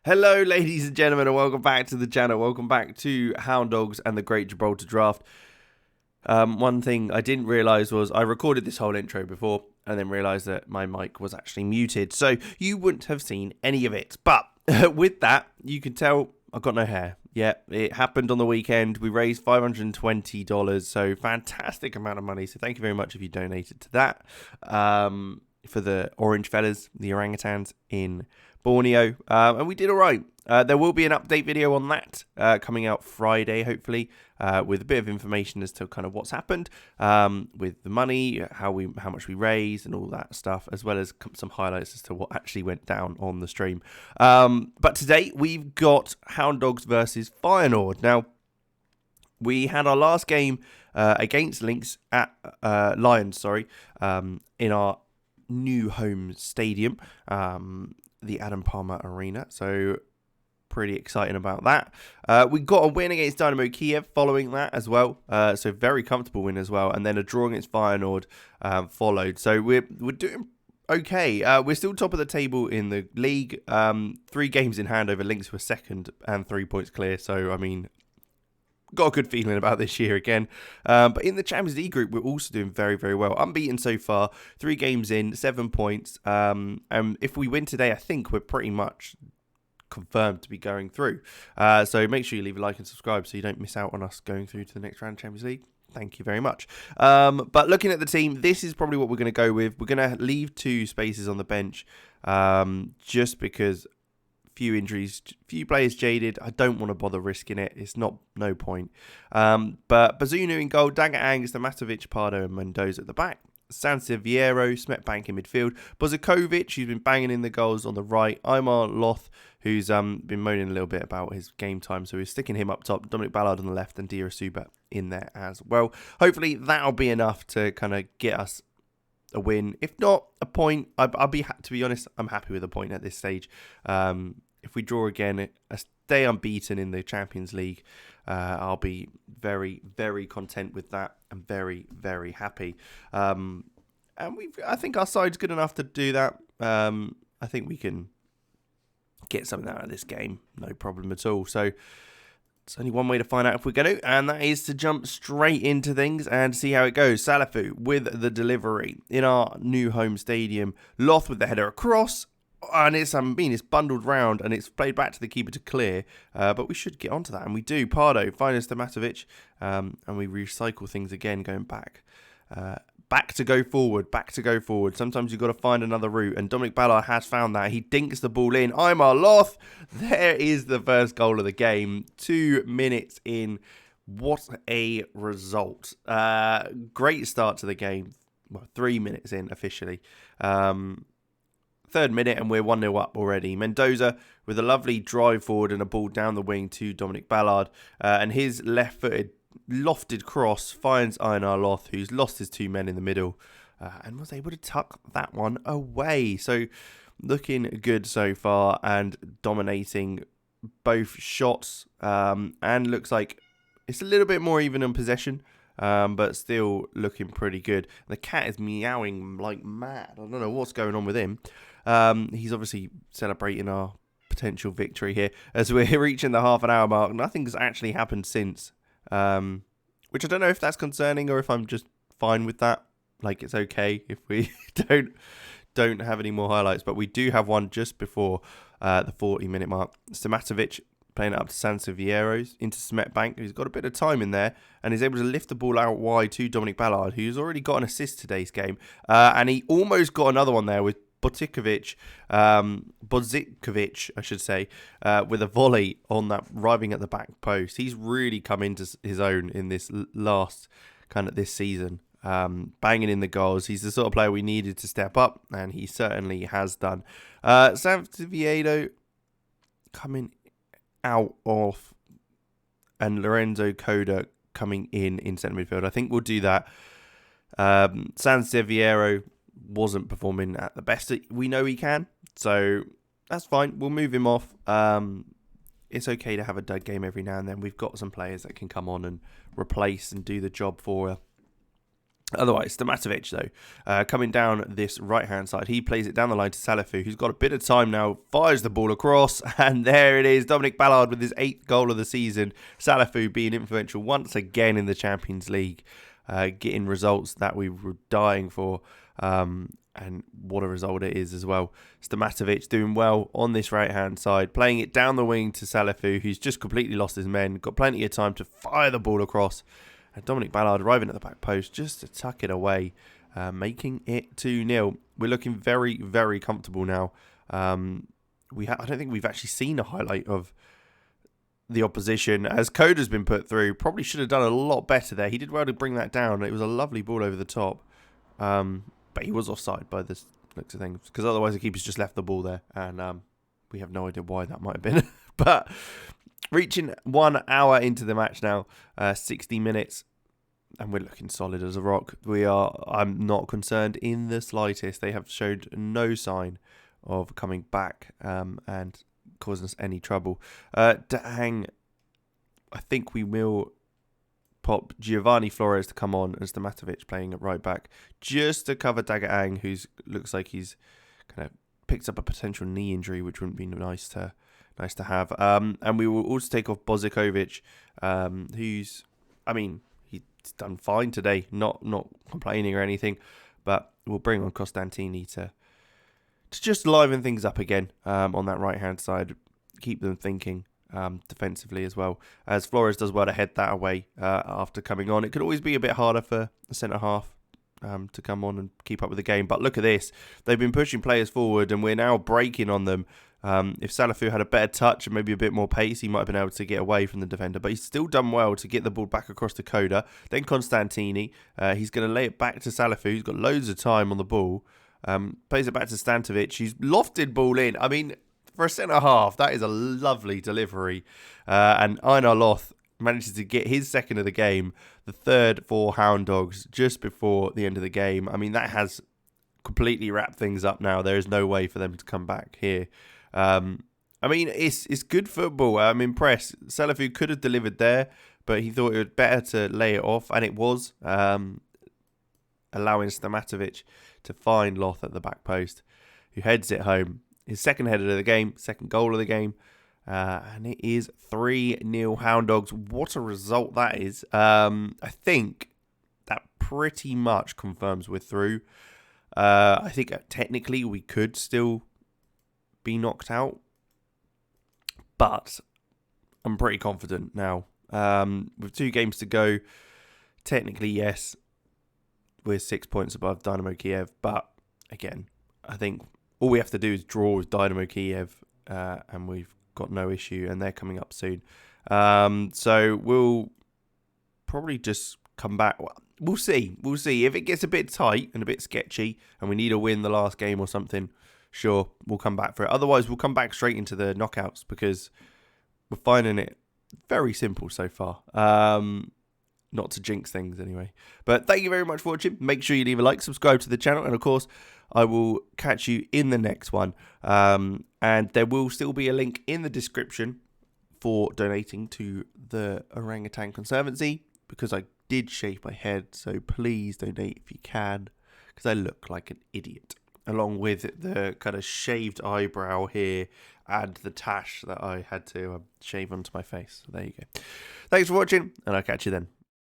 Hello, ladies and gentlemen, and welcome back to the channel. Welcome back to Hound Dogs and the Great Gibraltar Draft. One thing I didn't realise was I recorded this whole intro before and then realised that my mic was actually muted, so you wouldn't have seen any of it. But with that, you can tell I've got no hair. Yeah, it happened on the weekend. We raised $520, so fantastic amount of money. So thank you very much if you donated to that. For the orange fellas, the orangutans in Borneo, and we did all right. There will be an update video on that coming out Friday, hopefully, with a bit of information as to kind of what's happened with the money, how much we raised, and all that stuff, as well as some highlights as to what actually went down on the stream. But today we've got Hound Dogs versus Feyenoord. Now, we had our last game against Lynx at Lions, in our new home stadium, the Adam Palmer Arena. So pretty exciting about that. We got a win against Dynamo Kiev following that as well. So very comfortable win as well. And then a draw against Feyenoord followed. So we're doing okay. We're still top of the table in the league. 3 games in hand over Lynx, who are second and 3 points clear. So, I mean, got a good feeling about this year again. But in the Champions League group, we're also doing very, very well. Unbeaten so far, 3 games in, 7 points. And if we win today, I think we're pretty much confirmed to be going through. So make sure you leave a like and subscribe so you don't miss out on us going through to the next round of Champions League. Thank you very much. But looking at the team, this is probably what we're going to go with. We're going to leave 2 spaces on the bench just because few injuries, few players jaded. I don't want to bother risking it. It's no point. But Bazunu in goal, Dagger Angus, Matovic, Pardo, and Mendoza at the back. Sanseviero, Smetbank in midfield. Bozakovic, who's been banging in the goals on the right. Aymar Loth, who's been moaning a little bit about his game time, so we're sticking him up top. Dominic Ballard on the left, and Dirasuba in there as well. Hopefully that'll be enough to kind of get us a win. If not, a point. I'll be, to be honest, I'm happy with a point at this stage. If we draw again, stay unbeaten in the Champions League, I'll be very, very content with that and very, very happy. And I think our side's good enough to do that. I think we can get something out of this game, no problem at all. So it's only one way to find out if we're going to, and that is to jump straight into things and see how it goes. Salafu with the delivery in our new home stadium. Loth with the header across. And it's bundled round and it's played back to the keeper to clear. But we should get onto that, and we do. Pardo finds to Matovic, and we recycle things again, going back. Back to go forward. Sometimes you've got to find another route, and Dominic Ballard has found that. He dinks the ball in. Aymar Loth. There is the first goal of the game. 2 minutes in. What a result. Great start to the game. Well, 3 minutes in officially. 3rd minute and we're 1-0 up already. Mendoza with a lovely drive forward and a ball down the wing to Dominic Ballard. And his left-footed lofted cross finds Aymar Loth, who's lost his 2 men in the middle and was able to tuck that one away. So looking good so far and dominating both shots. And looks like it's a little bit more even in possession. But still looking pretty good. The cat is meowing like mad. I don't know what's going on with him. He's obviously celebrating our potential victory here as we're reaching the half an hour mark. Nothing's actually happened since, which I don't know if that's concerning or if I'm just fine with that. Like, it's okay if we don't have any more highlights, but we do have one just before the 40-minute mark. Stamatovic playing it up to Sanseviero into Smetbank, who's got a bit of time in there and is able to lift the ball out wide to Dominic Ballard, who's already got an assist today's game. And he almost got another one there with Bozicovic, I should say, with a volley on that, arriving at the back post. He's really come into his own in this last kind of this season, banging in the goals. He's the sort of player we needed to step up, and he certainly has done. Sanseviero coming out of, and Lorenzo Coda coming in centre midfield. I think we'll do that. Sanseviero wasn't performing at the best that we know he can, so that's fine. We'll move him off. It's okay to have a dud game every now and then. We've got some players that can come on and replace and do the job for Otherwise, Stamatovic, though, coming down this right-hand side, he plays it down the line to Salafu, who's got a bit of time now, fires the ball across, and there it is, Dominic Ballard with his 8th goal of the season. Salafu being influential once again in the Champions League, getting results that we were dying for, and what a result it is as well. Stamatovic doing well on this right-hand side, playing it down the wing to Salafu, who's just completely lost his men, got plenty of time to fire the ball across. And Dominic Ballard arriving at the back post just to tuck it away, making it 2-0. We're looking very, very comfortable now. I don't think we've actually seen a highlight of the opposition. As Coda's been put through, probably should have done a lot better there. He did well to bring that down. It was a lovely ball over the top. But he was offside by the looks of things, because otherwise the keeper's just left the ball there. And we have no idea why that might have been. But reaching 1 hour into the match now, 60 minutes, and we're looking solid as a rock. I'm not concerned in the slightest. They have showed no sign of coming back and causing us any trouble. Dang, I think we will pop Giovanni Flores to come on as Stamatovic playing at right back, just to cover Dagaang, who looks like he's kind of picked up a potential knee injury, which wouldn't be nice to have. And we will also take off Bozikovic, who's, he's done fine today, not complaining or anything, but we'll bring on Costantini to just liven things up again on that right-hand side, keep them thinking defensively as well, as Flores does well to head that away after coming on. It could always be a bit harder for the centre-half to come on and keep up with the game, but look at this. They've been pushing players forward, and we're now breaking on them. If Salafu had a better touch and maybe a bit more pace, he might have been able to get away from the defender, but he's still done well to get the ball back across to Coda. Then Costantini, he's going to lay it back to Salafu, who's got loads of time on the ball, plays it back to Stantovic, he's lofted ball in. For a centre-half, that is a lovely delivery, and Einar Loth manages to get his second of the game, the third for Hound Dogs, just before the end of the game. That has completely wrapped things up now. There is no way for them to come back here. It's good football. I'm impressed. Salafu could have delivered there, but he thought it was better to lay it off, and it was, allowing Stamatovic to find Loth at the back post, who heads it home. His second header of the game, second goal of the game, and it is 3-0 Hound Dogs. What a result that is. I think that pretty much confirms we're through. I think technically we could still be knocked out, but I'm pretty confident now. With 2 games to go, technically, yes, we're 6 points above Dynamo Kiev, but again, I think all we have to do is draw with Dynamo Kiev, and we've got no issue, and they're coming up soon. So we'll probably just come back. We'll see. If it gets a bit tight and a bit sketchy, and we need a win the last game or something, sure, we'll come back for it. Otherwise, we'll come back straight into the knockouts, because we're finding it very simple so far. Not to jinx things anyway. But thank you very much for watching. Make sure you leave a like, subscribe to the channel, and of course, I will catch you in the next one. And there will still be a link in the description for donating to the Orangutan Conservancy, because I did shave my head, so please donate if you can, because I look like an idiot, along with the kind of shaved eyebrow here and the tash that I had to shave onto my face. So there you go. Thanks for watching, and I'll catch you then.